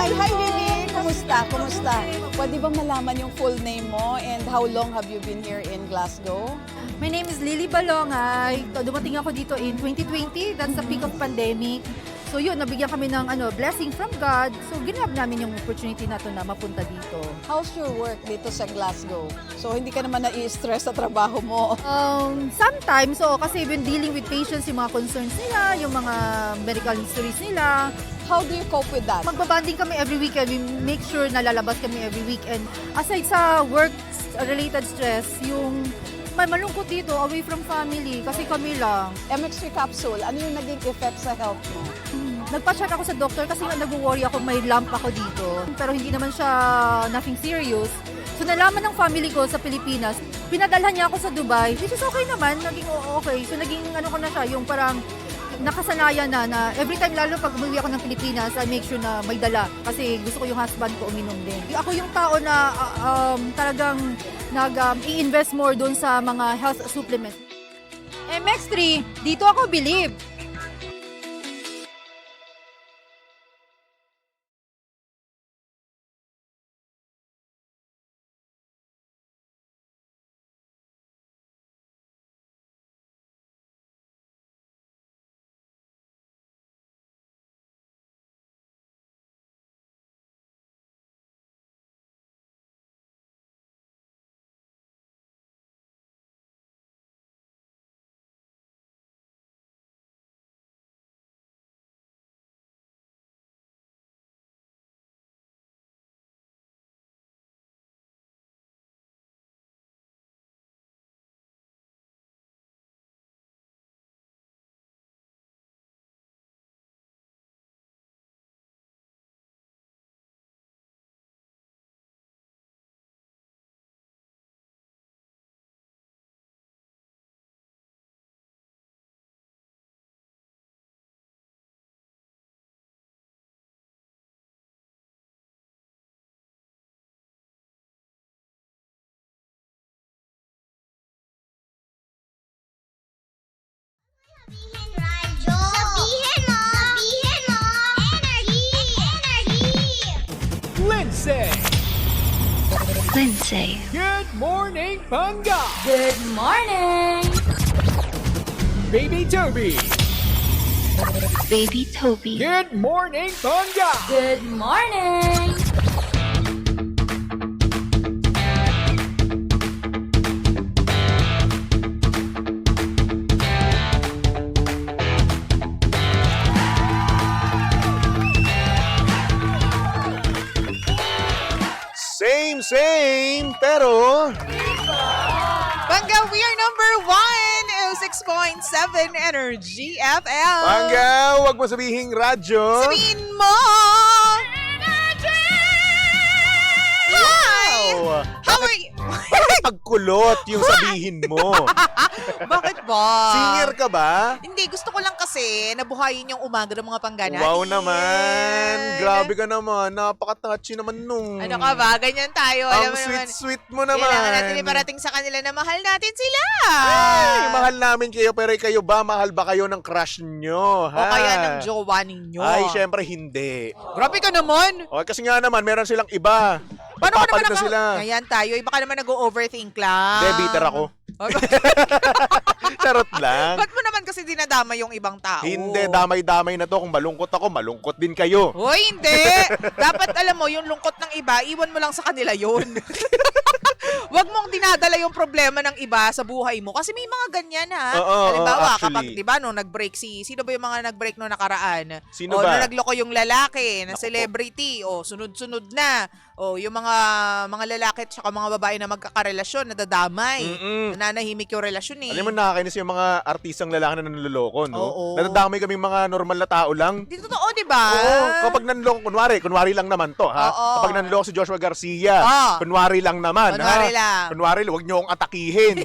Hi, Lily! Kumusta? Kumusta? Pwede bang malaman yung full name mo and how long have you been here in Glasgow? My name is Lily Balongay. Dumating ako dito in 2020. That's the peak of pandemic. So yun, nabigyan kami ng blessing from God. So ginab namin yung opportunity na to na mapunta dito. How's your work dito sa Glasgow? So hindi ka naman nai-stress sa trabaho mo? Sometimes, kasi when dealing with patients, yung mga concerns nila, yung mga medical histories nila, How do you cope with that? magbabanding kami every weekend. We make sure na lalabas kami every weekend. Aside sa work-related stress, yung may malungkot dito, away from family, kasi kami lang. MX3 capsule, ano yung naging effect sa health mo? Nagpa-check ako sa doktor kasi nga nag-worry ako, may lump ako dito. Pero hindi naman siya nothing serious. So nalaman ng family ko sa Pilipinas, pinadalhan niya ako sa Dubai, which is okay naman, naging okay. So naging ko na siya, yung parang nakasanayan na every time, lalo pag umuwi ako ng Pilipinas, I make sure na may dala. Kasi gusto ko yung husband ko uminom din. Ako yung tao na talagang i-invest more doon sa mga health supplements. MX3, dito ako believe. Sabihin mo! Sabihin mo! Energy! Energy! Lindsay. Good morning, Panga! Good morning! Baby Toby! Baby Toby. Good morning, Panga! Good morning! Same, pero... Bangga, we are number 1, 6.7 Energy FM. Pangga, huwag mo sabihing radyo. Sabihin mo! Hi! Wow! How are you? Pagkulot yung sabihin mo. Bakit ba? Singer ka ba? Hindi, gusto ko lang kasi nabuhayin yung umaga ng mga panggana. Wow naman. Grabe ka naman. Napaka-touchy naman nung. Ano ka ba? Ganyan tayo. Ang Alam mo naman. sweet mo naman. Kailangan natin iparating sa kanila na mahal natin sila. Ay, mahal namin kayo, pero kayo ba? Mahal ba kayo ng crush nyo? O Ha? kaya ng jowa ninyo. Ay, syempre hindi. Grabe ka naman. O, kasi nga naman, meron silang iba. Paano ka Papalit naman na sila. Ayan tayo. Baka naman nag-overthink lang. Hindi, bitter ako. Charot lang. Ba't mo naman kasi dinadama yung ibang tao? Hindi, damay-damay na to. Kung malungkot ako, malungkot din kayo. Hoy, hindi. Dapat alam mo, yung lungkot ng iba, iwan mo lang sa kanila yun. Huwag mong dinadala yung problema ng iba sa buhay mo. Kasi may mga ganyan, ha? Oo, Halimbawa, actually. kapag, di ba, nung nag-break sino ba yung mga nag-break nung nakaraan? Sino o, ba? nung nagloko yung lalaki, na Naku po. celebrity, o, sunod-sunod na. O, yung mga lalaki at saka mga babae na magkakarelasyon, nadadamay. Mm-mm. Nananahimik yung relasyon, eh. Alam mo, nakakainis yung mga artistang lalaki na nanloloko, no? Oo. Nadadamay kaming mga normal na tao lang. Di totoo, di ba? Oo, kapag nanloko, kunwari lang naman to, ha? Oo. Kapag nanloko si Joshua Garcia, Ah. kunwari lang naman, Kunwari ha? lang. Kunwari, huwag niyo akong atakihin.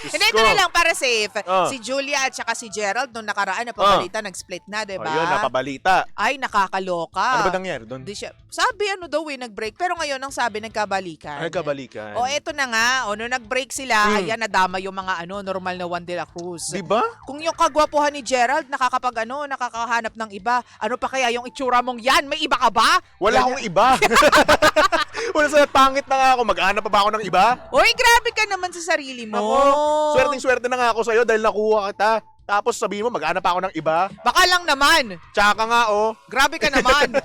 Diyos Hindi, ito ko. na lang para safe. Ah. Si Julia at saka si Gerald nung nakaraan na pabalita, nag-split na, O diba? yun, napabalita. Ay, nakakaloka. Ano ba nangyari doon? Di siya, sabi daw nag-break. Pero ngayon ang sabi nagkabalikan. Nagkabalikan. O eto na nga, nung nag-break sila, Mm. ayan, nadama yung mga normal na Juan de la Cruz. Di ba? Kung yung kagwapuhan ni Gerald, nakakahanap ng iba, ano pa kaya yung itsura mong yan? May iba ka ba? Wala akong iba. Wala sa pangit na nga ako. Mag-aanap pa ba ako ng iba? Uy, grabe ka naman sa sarili mo. Ako, swerte na nga ako sa'yo dahil nakuha kita. Tapos sabihin mo, mag-aanap pa ako ng iba. Baka lang naman. Tsaka nga, oh. Grabe ka naman.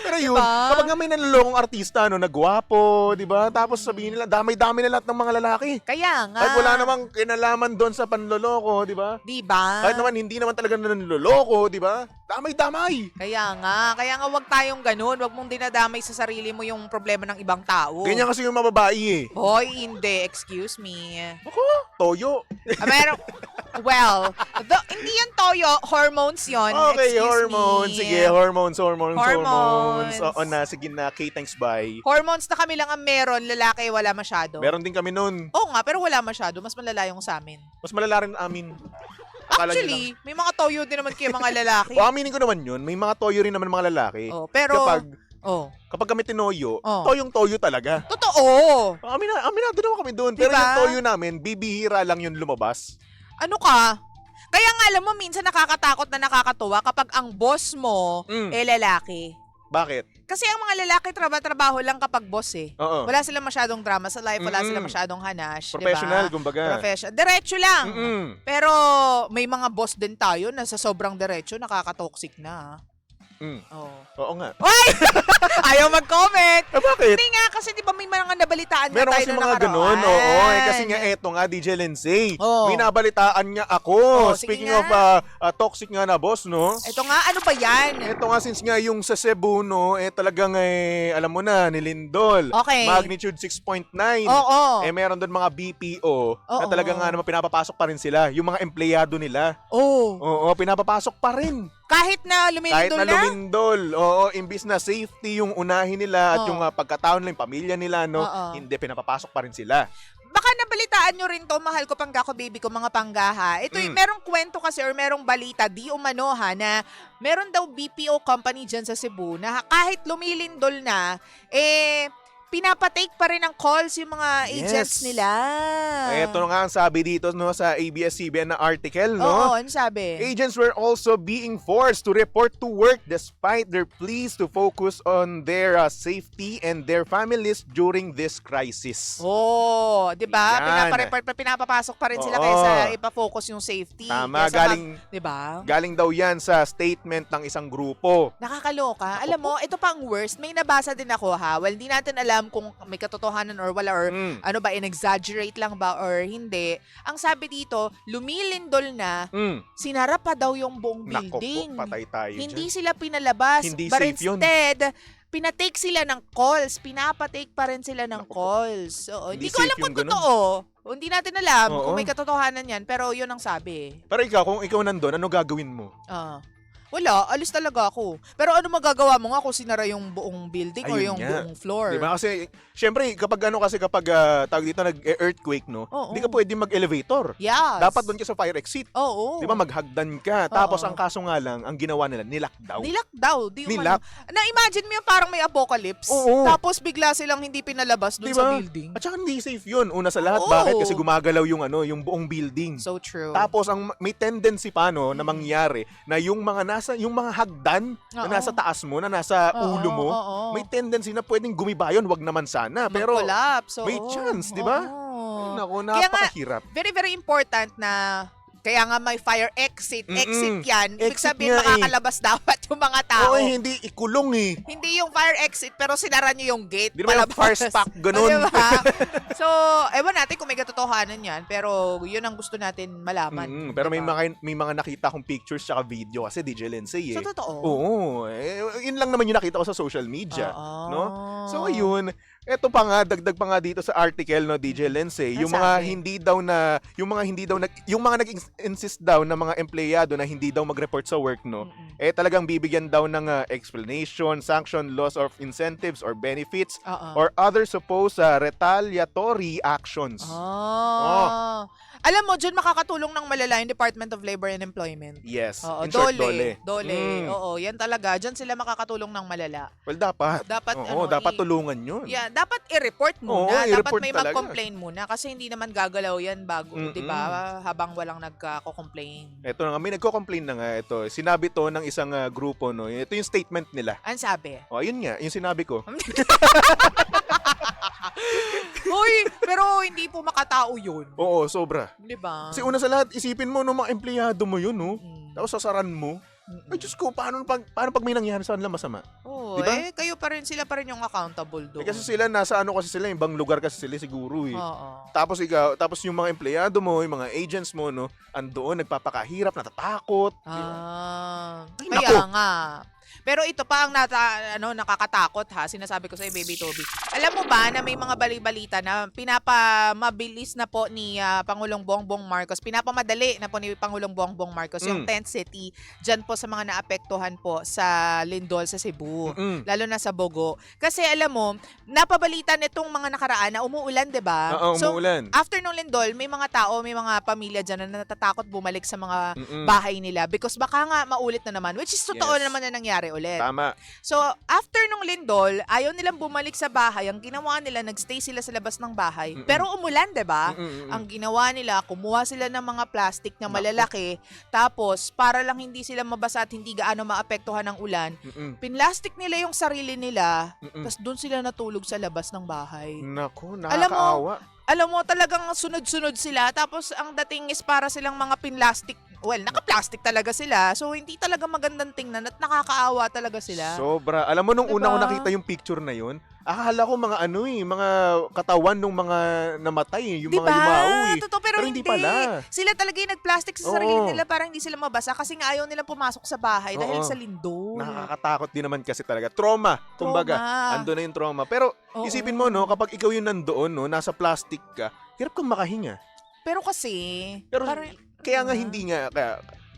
Pero yun, Diba? kapag nga may nanlolokong artista, nagwapo, di ba? Tapos sabihin nila, damay-dami na lahat ng mga lalaki. Kaya nga. Kahit wala namang kinalaman doon sa panloloko, di ba? Diba? Kahit naman hindi naman talaga nanloloko, di ba? Damay-damay. Kaya nga wag tayong ganun. Wag mong dinadamay sa sarili mo yung problema ng ibang tao. Ganyan kasi yung mababae eh. Hoy, hindi. Excuse me. Ako, toyo. Well, hindi yan toyo. Hormones yon. Okay, Excuse hormones. me. Sige, hormones. Hormones. Oo na, sige na. Okay, thanks, bye. Hormones na kami lang ang meron. Lalaki, wala masyado. Meron din kami nun. Oo nga, pero wala masyado. Mas malala yung sa amin. Mas malala rin amin. Akala nyo Actually, may mga toyo din naman kayo mga lalaki. O, aminin ko naman yun. May mga toyo rin naman mga lalaki. Oh, pero... Kapag kami tinoyo, Oh. toyong-toyo talaga. Totoo! Aminado naman kami doon. Pero Diba? yung toyo namin, bibihira lang yun lumabas. Ano ka? Kaya nga alam mo, minsan nakakatakot na nakakatuwa kapag ang boss mo, lalaki. Bakit? Kasi ang mga lalaki, trabaho lang kapag boss eh. Oo. Wala silang masyadong drama sa life, wala Mm-mm. silang masyadong hanash. Professional, diba? kumbaga. Professional. Diretso lang. Mm-mm. Pero may mga boss din tayo na sa sobrang diretso, nakaka-toxic na. Mm. Oh. Oo nga. Ay! Ayaw mag-comment! Bakit? Hindi nga, kasi di ba may mga nabalitaan nga Meron tayo kasi na mga nakaraan. ganun, oo. Kasi nga eto nga, DJ Lindsay. Oo. May nabalitaan nga ako. Oo, sige Speaking nga. of toxic nga na boss, no? Ito nga, ano ba yan? Ito nga, since nga yung sa Cebu, no, talagang, alam mo na, nilindol. Okay. Magnitude 6.9. Oo. Meron doon mga BPO na Oo. talagang nga naman pinapapasok pa rin sila. Yung mga empleyado nila. Oh. Oo, pinapapasok pa rin. Kahit na Kahit lumilindol na na? lumindol. Oo, imbis na safety yung unahin nila at Oo. yung pagkataon nila, yung pamilya nila, no, Oo. hindi, pinapapasok pa rin sila. Baka nabalitaan nyo rin to, mahal ko panggako baby ko, mga panggaha. Ito, merong kwento kasi or merong balita, di umano ha, na meron daw BPO company dyan sa Cebu na kahit lumilindol na, pinapatake pa rin ang calls yung mga agents Yes. nila. Ito nga ang sabi dito, no, sa ABS-CBN na article, no? Oo, ano sabi? Agents were also being forced to report to work despite their pleas to focus on their safety and their families during this crisis. Oh, 'di ba? Yan. Pinapapasok pa rin sila Oo. kaysa ipa-focus yung safety. Tama, Kaysa 'di galing ba? galing daw yan sa statement ng isang grupo. Nakakaloka. Alam mo, ito pa ang worst. May nabasa din ako ha. Well, hindi natin alam kung may katotohanan or wala or ano ba, in-exaggerate lang ba or hindi. Ang sabi dito, lumilindol na, sinara pa daw yung buong Nako po, building. patay tayo Hindi dyan. sila pinalabas. Hindi but safe yun. instead, pinatake sila ng calls. Pinapatake pa rin sila ng calls. Oo, Hindi hindi ko alam safe kung yung ganun. totoo. Hindi natin alam Oo. kung may katotohanan yan. Pero yun ang sabi. Pero ikaw, kung ikaw nandun, ano gagawin mo? Wala, alis talaga ako. Pero ano magagawa mo nga kung sinara yung buong building or Ayun yung nga. buong floor? Diba? Kasi, syempre, kapag tawag dito, nag-earthquake, no? Oo. Hindi ka pwede mag-elevator. Yes. Dapat doon ka sa fire exit. Oo. Di ba, maghagdan ka. Tapos, Oo. ang kaso nga lang, ang ginawa nila, nilockdown. Nilak daw. Di Nilak. Na-imagine mo yung parang may apocalypse. Oo. Tapos bigla silang hindi pinalabas dun Diba? sa building. At saka hindi safe yun. Una sa lahat, Oo. bakit? Kasi gumagalaw yung buong building. So true. Tapos ang may tendency pa no na mangyari na yung mga hagdan na Oo. nasa taas mo, na nasa Oo, ulo mo, oo. may tendency na pwedeng gumibayon, wag naman sana. Pero Mag-collapse. may oo. chance, di ba? Oo. nako, Kaya nga, napakahirap. very, very important na kaya nga may fire exit. Exit yan. Ibig Exit sabihin, nga eh. makakalabas dapat yung mga tao. Oo, hindi ikulong eh. Hindi yung fire exit, pero sinara nyo yung gate. Di naman yung palabas. fire stock, ganun. O, diba? So, ewan natin kung may katotohanan yan, pero yun ang gusto natin malaman. Pero may Diba? mga nakita akong pictures tsaka video kasi DJ Lindsay eh. So, totoo? Oo. Yun lang naman yung nakita ko sa social media. Oo. No? So, ayun. Eto pa nga, dagdag pa nga dito sa article, no, DJ Lindsay, yung Ano mga sabi? yung mga nag-insist daw na mga empleyado na hindi daw mag-report sa work, no, eh talagang bibigyan daw ng explanation, sanction, loss of incentives or benefits Oo. or other supposed retaliatory actions. Oh. Alam mo, dyan makakatulong ng malala yung Department of Labor and Employment. Yes. Oo, In short, dole. Mm. Oo, yan talaga. Dyan sila makakatulong ng malala. Well, dapat. Dapat, Oo, dapat tulungan yun. Yeah, dapat i-report Oo, muna. Dapat i-report may talaga. mag-complain muna kasi hindi naman gagalaw yan bago, Mm-mm. 'di ba? Habang walang nagko-complain. Ito na nga, may nagko-complain na nga ito. Sinabi to ng isang grupo, no. Ito yung statement nila. Ano sabi? O, ayun nga, yung sinabi ko. Hoy, pero hindi po makatao 'yun. Oo, sobra. 'Di ba? Kasi una sa lahat, isipin mo, no, mga empleyado mo yun, no. Tapos sasaran mo. Mm-mm. Ay, Diyos ko, paano pag may nangyari sa kanila masama? Oo, Diba? kayo pa rin, sila pa rin yung accountable doon. Eh, kasi sila, nasa ano kasi sila, ibang lugar kasi sila siguro, eh. Oo. Tapos yung mga empleyado mo, yung mga agents mo, no, andoon, nagpapakahirap, natatakot. Ay, Kaya naku. nga. Pero ito pa ang nakakatakot ha, sinasabi ko sa Baby Toby. Alam mo ba na may mga bali-balita na pinapamabilis na po ni Pangulong Bongbong Marcos, pinapamadali na po ni Pangulong Bongbong Marcos yung tent city dyan po sa mga naapektuhan po sa Lindol sa Cebu. Mm. Lalo na sa Bogo. Kasi alam mo, napabalita nitong mga nakaraan na umuulan, 'di ba? Oo, umuulan. After nung Lindol, may mga tao, may mga pamilya dyan na natatakot bumalik sa mga Mm-mm. bahay nila because baka nga maulit na naman, which is totoo Yes. naman na nangyari ulit. Tama. So, after nung Lindol, ayaw nilang bumalik sa bahay. Ang ginawa nila, nagstay sila sa labas ng bahay. Mm-mm. Pero umulan, 'di ba? Mm-mm. Ang ginawa nila, kumuha sila ng mga plastic na Naku. malalaki, tapos para lang hindi sila mabasa at hindi gaano maapektuhan ng ulan, Mm-mm. pinlastic nila yung sarili nila, Mm-mm. tapos doon sila natulog sa labas ng bahay. Naku, Alam mo, nakakaawa. Alam mo, talagang sunod-sunod sila. Tapos, ang dating is para silang mga pinlastic. Well, naka-plastic talaga sila. So, hindi talaga magandang tingnan at nakakaawa talaga sila. Sobra. Alam mo, nung Diba? una ko nakita yung picture na yun, akala ko mga mga katawan ng mga namatay, yung mga yumao eh. Totoo, pero hindi. pala. Sila talaga yung nag-plastic sa sarili Oo. nila para hindi sila mabasa kasi nga ayaw nilang pumasok sa bahay dahil Oo. sa lindol. Nakakatakot din naman kasi talaga. Trauma, kumbaga. Ando na yung trauma. Pero Oo. isipin mo, no, kapag ikaw yung nandoon, no, nasa plastic ka, hirap kang makahinga. Pero kasi, Pero kaya nga Diba? hindi nga,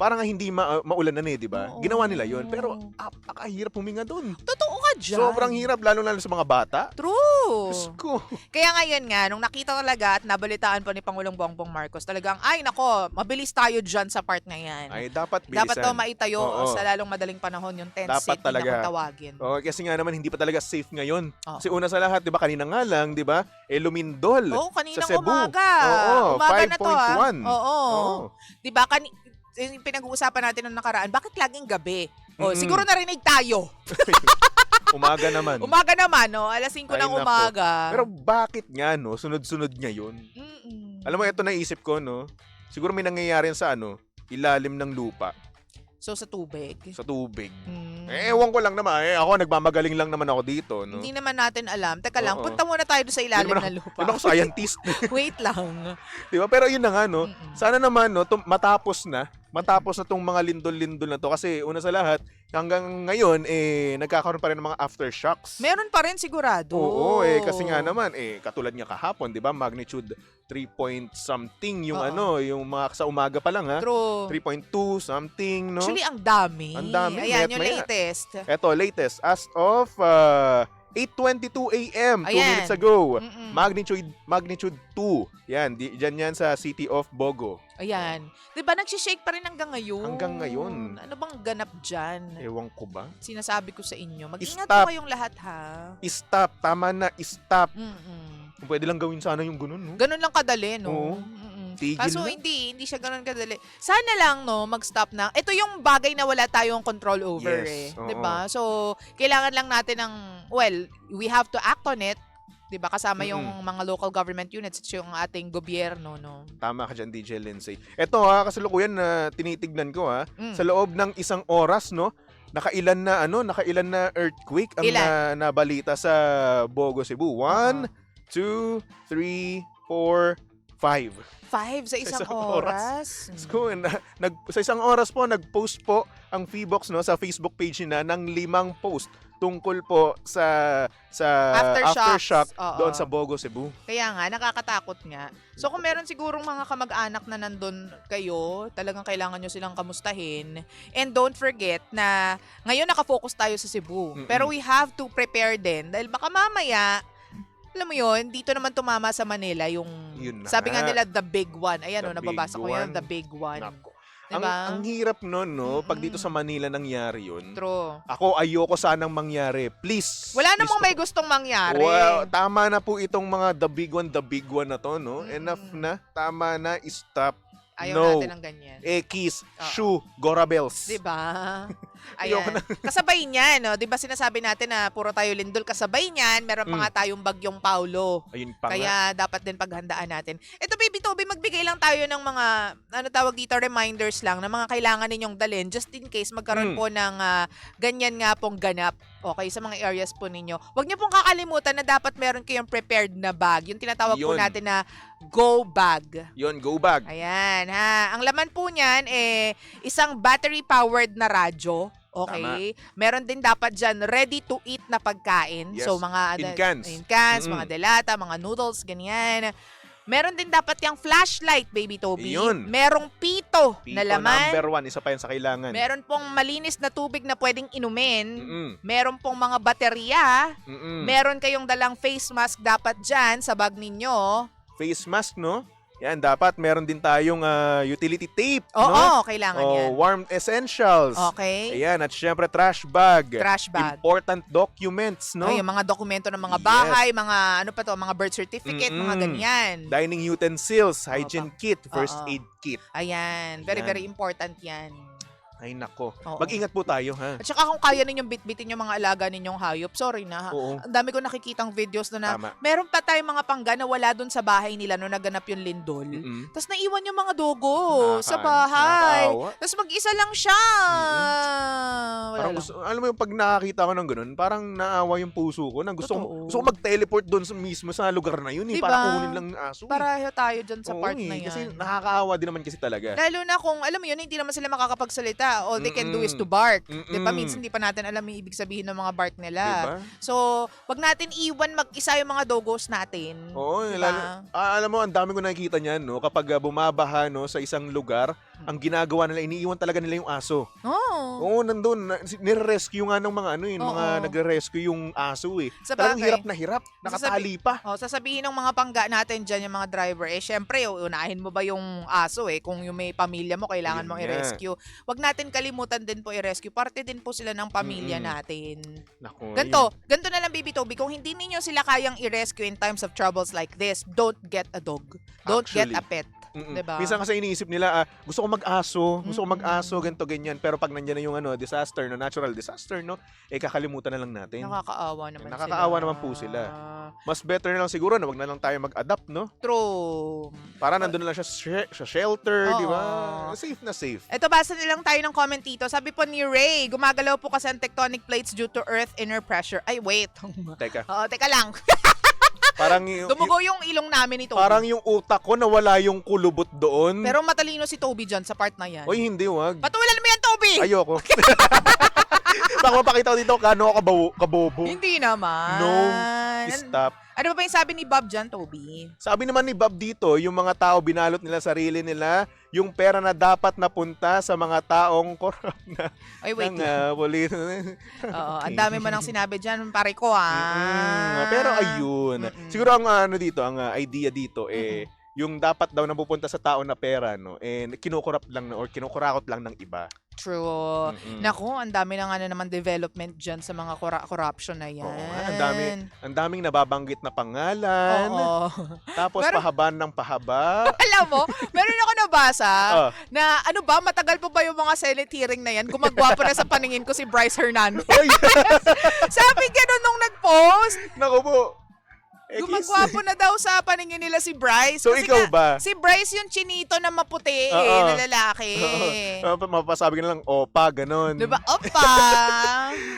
parang nga hindi maulanan eh, di ba? Oo. Ginawa nila yon. Pero napakahirap huminga doon. Totoo ka dyan. Sobrang hirap, lalo sa mga bata. True. Diyos ko. Kaya ngayon nga, nung nakita talaga at nabalitaan po ni Pangulong Bongbong Marcos, talagang, ay nako, mabilis tayo dyan sa part na yan. Ay, dapat bilisan. Dapat daw maitayo Oo. sa lalong madaling panahon yung tent Dapat city talaga. na kung tawagin. Oh, kasi nga naman hindi pa talaga safe ngayon. Oo. Kasi una sa lahat, 'di ba, kanina nga lang, 'di ba? Lumindol. Oo, kaninang sa Cebu. umaga. Oo, Umaga na to 5.1. Oo. Oo. Di ba, yung pinag-uusapan natin nung nakaraan, bakit laging gabi? O, Mm-mm. siguro narinig tayo. Umaga naman. Umaga naman, no? Alas 5 Ay, ng nako. umaga. Pero bakit nga, no? Sunod-sunod ngayon. Mm-mm. Alam mo, ito naisip ko, no? Siguro may nangyayari sa ilalim ng lupa, So, sa tubig. sa tubig. Mm. Ewan ko lang naman. Ako, nagmamagaling lang naman ako dito, no? Hindi naman natin alam. Teka lang, Oo. punta muna tayo doon sa ilalim naman ng lupa. Ano ako, scientist? Wait lang. Di ba? Pero yun na nga, no? Mm-mm. Sana naman, no, matapos na tong mga lindol-lindol na to. Kasi una sa lahat, hanggang ngayon, nagkakaroon pa rin ng mga aftershocks. Meron pa rin sigurado. Oo, kasi nga naman, katulad nga kahapon, di ba? Magnitude 3 point something yung Oo. yung mga sa umaga pa lang, ha? True. 3.2 something, no? Actually, ang dami. Ang dami, Ayan, maya't yung maya. latest. Eto, latest. As of 8:22 a.m., 2 Ayan. minutes ago. Mm-mm. Magnitude 2. Yan, dyan yan sa city of Bogo. Ayan. Diba, nagsishake pa rin hanggang ngayon. Hanggang ngayon. Ano bang ganap dyan? Ewan ko ba? Sinasabi ko sa inyo. Mag-ingat Stop. po kayong lahat, ha? Stop. Tama na. Stop. Mm-mm. Kung pwede lang gawin sana yung ganun, no? Ganun lang kadali, no? Oo. Mm-mm. Tigil Kaso na. hindi siya ganun kadali. Sana lang, no, mag-stop na. Ito yung bagay na wala tayong control over, Yes, oo. 'di ba? So, kailangan lang natin ng, well, we have to act on it. 'Di ba? Kasama yung mga local government units at yung ating gobyerno, no? Tama ka dyan, DJ Lindsay. Eto kasalukuyan na tinitignan ko, Mm. sa loob ng 1 oras, no? Nakailan na earthquake ang Ilan? nabalita sa Bogo, Cebu. 1, 2, 3, 4, 5. 5 sa isang isang oras. So, sa isang oras po, nag-post po ang Feebox no, sa Facebook page niya ng 5 post tungkol po sa Aftershocks. aftershock Oo. doon sa Bogo, Cebu. Kaya nga, nakakatakot nga. So kung meron sigurong mga kamag-anak na nandun kayo, talagang kailangan nyo silang kamustahin. And don't forget na ngayon nakafocus tayo sa Cebu. Mm-mm. Pero we have to prepare din. Dahil baka mamaya, alam mo yun, dito naman tumama sa Manila yung, Yun na sabi nga nga. nila, the big one. Ayan The o, nababasa ko big yan, one. the big one. Nako. Diba? Ang hirap nun, no? Pag dito Mm-mm. sa Manila nangyari yun. True. Ako, ayoko sanang mangyari. Please. Wala please namang may gustong mangyari. Well, tama na po itong mga the big one na to, no? Mm-mm. Enough na. Tama na. Stop. Ayaw no. natin ng ganyan. Kiss. Oo. Shoe. Gorabels. Diba? Ayoko Ayan. Kasabay niyan, no? 'Di ba sinasabi natin na puro tayo lindol, kasabay niyan, meron pa nga tayong bagyong Paulo. Ayun pa nga. Kaya dapat din paghandaan natin. Ito, Baby Toby, magbigay lang tayo ng mga, ano tawag dito, reminders lang na mga kailangan ninyong dalhin just in case magkaroon po ng ganyan nga pong ganap. Okay, sa mga areas po ninyo. Huwag niyo pong kakalimutan na dapat meron kayong prepared na bag. Yung tinatawag po Yun. natin na go bag. Yun, go bag. Ayan, ha. Ang laman po niyan, isang battery-powered na radyo. Okay? Meron din dapat dyan ready-to-eat na pagkain. Yes. So, mga In cans. mga delata, mga noodles, ganyan. Meron din dapat yung flashlight, Baby Toby. Yun. Merong pito, na Pito, laman. number 1. Isa pa yan sa kailangan. Meron pong malinis na tubig na pwedeng inumin. Mm-mm. Meron pong mga baterya. Mm-mm. Meron kayong dalang face mask dapat dyan sa bag ninyo. Face mask, no? Yan, dapat meron din tayong utility tape, Oo, no? kailangan yan. Warm essentials. Okay. Ayan, at syempre trash bag. Trash bag. Important documents, no? Ay, yung mga dokumento ng mga Yes. bahay, mga ano pa to, mga birth certificate, mga Mm-mm. ganyan. Dining utensils, hygiene kit, first Oo. aid kit. Ayan, very Yan. very important 'yan. Ay nako. Oo. Mag-ingat po tayo, ha? At saka kung kaya ninyong bitbitin yung mga alaga ninyong hayop, sorry na ha. Oo. Ang dami ko nakikitang videos na Tama. meron pa tayong mga pangga na wala dun sa bahay nila nung naganap yung lindol. Mm-mm. Tapos naiwan yung mga dogo sa Nakaka- bahay. nakakaawa. Tapos mag-isa lang siya. Wala Parang lang. gusto, alam mo yung pag nakakita ko ng ganun, parang naawa yung puso ko na gusto Totoo. ko mag-teleport doon mismo sa lugar na yun, Diba? para kunin lang ng aso. Pareho tayo dyan sa Oo, part na yan. Kasi nakakaawa din naman kasi talaga. Lalo na kung, alam mo yun, hindi naman sila makakapagsalita. All they can do is Mm-mm. to bark. Mm-mm. Diba? Minsan hindi pa natin alam yung ibig sabihin ng mga bark nila. Diba? So, wag natin iwan mag-isa yung mga dogos natin. Oo, Diba? lalo, alam mo, ang dami ko nakikita niyan, no? Kapag bumabaha, no, sa isang lugar, ang ginagawa nila, iniiwan talaga nila yung aso. Oo. Oo, nandun, nire-rescue nga ng mga mga Oo. nagre-rescue yung aso eh. Sa Talagang bagay. hirap, nakatali pa. Oh, sasabihin ng mga pangga natin dyan, yung mga driver, syempre, unahin mo ba yung aso kung yung may pamilya mo, kailangan Ayun mong nga. i-rescue. Wag natin kalimutan din po i-rescue. Parte din po sila ng pamilya Mm-mm. natin. Naku, Ganto na lang, Baby Toby. Kung hindi ninyo sila kayang i-rescue in times of troubles like this, don't get a dog. Don't get Actually. a pet. Diba? Minsan kasi iniisip nila, gusto ko mag-aso, ganito, ganyan. Pero pag nandiyan na yung disaster, natural disaster, no? Kakalimutan na lang natin. Nakakaawa naman Nakakaawa sila. naman po sila. Mas better na lang siguro na wag na lang tayo mag-adapt, no? True. Para nandun na lang siya sa shelter, Oo. di ba? Safe na safe. Ito, basa nilang tayo ng comment dito. Sabi po ni Ray, gumagalaw po kasi ang tectonic plates due to earth inner pressure. Ay, wait. Teka, Oo, teka lang. parang Dumugo yung ilong namin ni Toby. parang yung utak ko nawala yung kulubot doon. Pero matalino si Toby dyan sa part na yan. Oy, hindi, wag. Patulan mo yan, Toby! Ayoko. Baka mapakita ko dito kano ako kabobo. Hindi naman. No, stop. Ano ba yung sabi ni Bob dyan, Toby? Sabi naman ni Bob dito, yung mga tao binalot nila sarili nila, yung pera na dapat napunta sa mga taong korap na Ay, wait ng lang. police. Oo, ang dami mo nang sinabi dyan, pare ko, Pero ayun. Siguro ang dito, ang idea dito yung dapat daw napupunta sa tao na pera, no, kinukurap lang or kinukurakot lang ng iba. True. Mm-mm. Naku, ang dami na nga naman development dyan sa mga corruption na yan. Oo, ang daming nababanggit na pangalan. Oo. Tapos Pero- pahaban ng pahaba. Alam mo, meron ako nabasa Ah. na ano ba, matagal pa ba yung mga Senate hearing na yan? Gumagwapo na sa paningin ko si Bryce Hernandez. Ay, Sabi ganun nung nag-post. naku po. Gumagwapo na daw sa paningin nila si Bryce. So, Kasi ikaw nga, ba? Si Bryce yung chinito na maputi Oo. na lalaki. Mapasabi ka na lang, opa, ganon. Diba? Opa!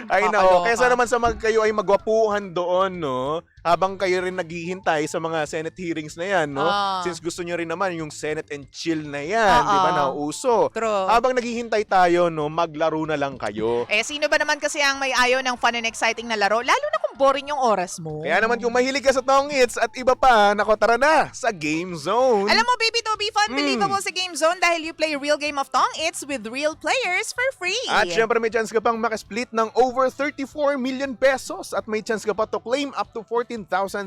Ay, nako. Papaloka. Kaysa naman sa kayo ay magwapuhan doon, no? Habang kayo rin naghihintay sa mga Senate hearings na yan, no? Since gusto nyo rin naman yung Senate and chill na yan, di ba, nauuso. True. Habang naghihintay tayo, no, maglaro na lang kayo. Eh, sino ba naman kasi ang may ayaw ng fun and exciting na laro? Lalo na kung boring yung oras mo. Kaya naman kung mahilig ka sa Tong Its at iba pa, nako, tara na sa Game Zone. Alam mo, Baby Toby, fun, believable sa Game Zone dahil you play real game of Tong Its with real players for free. At syempre may chance ka pang makasplit ng over 34 million pesos at may chance ka pa to claim up to 14,640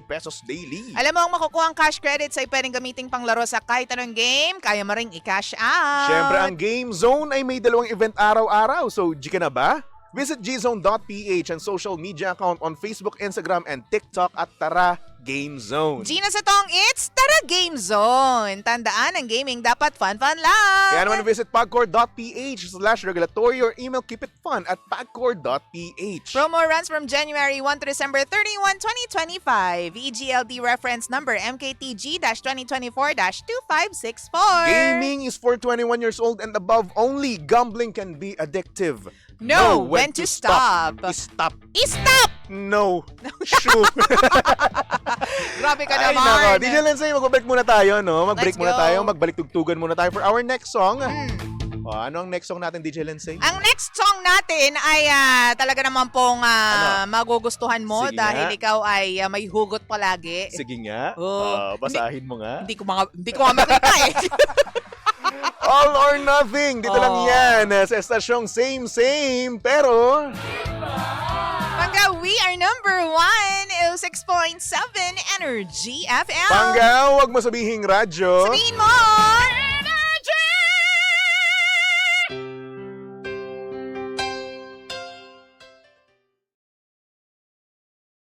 pesos daily. Alam mo, ang makukuha ang cash credits ay pwedeng gamiting panglaro sa kahit anong game, kaya mo ring i-cash out. Syempre ang Game Zone ay may 2 event araw-araw. So, G ka na ba? Visit gzone.ph and social media account on Facebook, Instagram, and TikTok at tara Game Zone. Gina sa Tong Its, tara Game Zone. Tandaan, ang gaming dapat fun lang. Kaya naman visit pagcor.ph/regulatory or email keep it fun at pagcor.ph. Promo runs from January 1 to December 31, 2025. EGLD reference number MKTG-2024-2564. Gaming is for 21 years old and above only. Gambling can be addictive. Know when to stop. Stop. I-stop! No. Shoot. Grabe ka Ay, naman. nako. DJ Lensay, mag-break muna tayo, no? Mag-break Let's muna go. tayo. Magbalik-tugtugan muna tayo for our next song. Ano ang next song natin, DJ Lensay? Ang next song natin ay talaga naman pong magugustuhan mo Sige dahil nga. ikaw ay may hugot palagi. Sige nga. Oh. Basahin mo nga. Hindi ko nga makita eh. All or Nothing. Dito lang Oh. yan. Sa estasyong same. Pero... Pangga, we are number 1, 6.7 Energy FM. Pangga, huwag mo sabihing radyo. Sabihin mo,